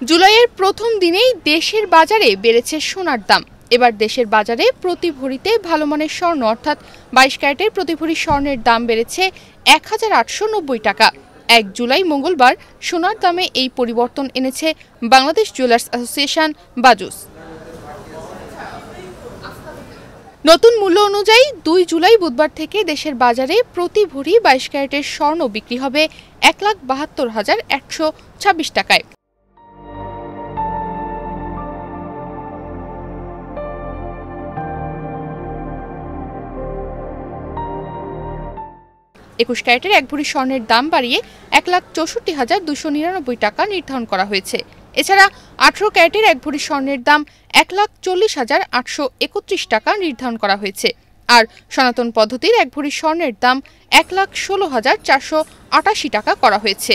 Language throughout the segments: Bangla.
জুলাইয়ের প্রথম দিনেই দেশের বাজারে বেড়েছে সোনার দাম। এবার দেশের বাজারে প্রতি ভরিতে ভালো মানের স্বর্ণ অর্থাৎ ২২ ক্যারেটের প্রতি ভরি স্বর্ণের দাম বেড়েছে ১,৮৯০ টাকা। ১ জুলাই মঙ্গলবার সোনার দামে এই পরিবর্তন এনেছে বাংলাদেশ জুয়েলার্স অ্যাসোসিয়েশন বাজুস। নতুন মূল্য অনুযায়ী ২ জুলাই বুধবার থেকে দেশের বাজারে প্রতি ভরি ২২ ক্যারেটের স্বর্ণ বিক্রি হবে ১,৭২,১২৬ টাকায়। একুশ ক্যারেটের ১ ভরি স্বর্ণের দাম বাড়িয়ে ১,৬৪,২৯৯ টাকা নির্ধারণ করা হয়েছে। এছাড়া ১৮ ক্যারেটের ১ ভরি স্বর্ণের দাম ১,৪০,৮৩১ টাকা নির্ধারণ করা হয়েছে। আর সনাতন পদ্ধতির ১ ভরি স্বর্ণের দাম ১,১৬,৪৮৮ টাকা করা হয়েছে।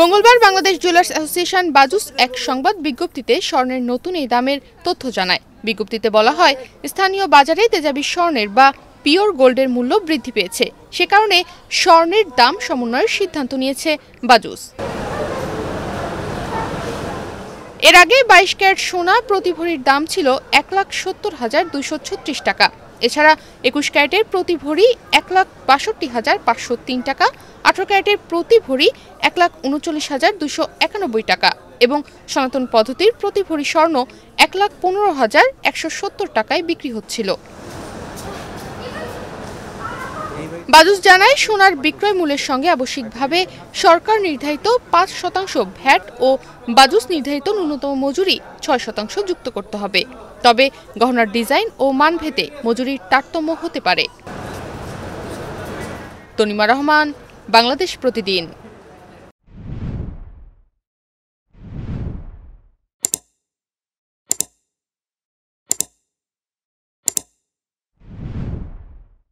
মঙ্গলবার বাংলাদেশ জুয়েলার্স অ্যাসোসিয়েশন বাজুস এক সংবাদ বিজ্ঞপ্তিতে স্বর্ণের নতুন এই দামের তথ্য জানায়। বিজ্ঞপ্তিতে বলা হয়, স্থানীয় বাজারে তেজাবি স্বর্ণের বা পিওর গোল্ডের মূল্য বৃদ্ধি পেয়েছে, সে কারণে স্বর্ণের দাম সমন্বয়ের সিদ্ধান্ত নিয়েছে বাজুস। এর আগে ২২ ক্যারেট সোনা প্রতি ভরির দাম ছিল ১,৭০,২৩৬ টাকা। এছাড়া ২১ ক্যারেটের প্রতি ভরি ১,৬২,৫০৩ টাকা, ১৮ ক্যারেটের প্রতি ভরি ১,৩৯,২৯১ টাকা এবং সনাতন পদ্ধতির প্রতি ভরি স্বর্ণ ১,১৫,১৭০ টাকায় বিক্রি হচ্ছিল। বাজুস জানায়, সোনার বিক্রয় মূল্যের সঙ্গে আবশ্যিকভাবে সরকার নির্ধারিত ৫% ভ্যাট ও বাজুস নির্ধারিত ন্যূনতম মজুরি ৬% যুক্ত করতে হবে। তবে গহনার ডিজাইন ও মানভেদে মজুরির তারতম্য হতে পারে। তনিমা রহমান, বাংলাদেশ প্রতিদিন।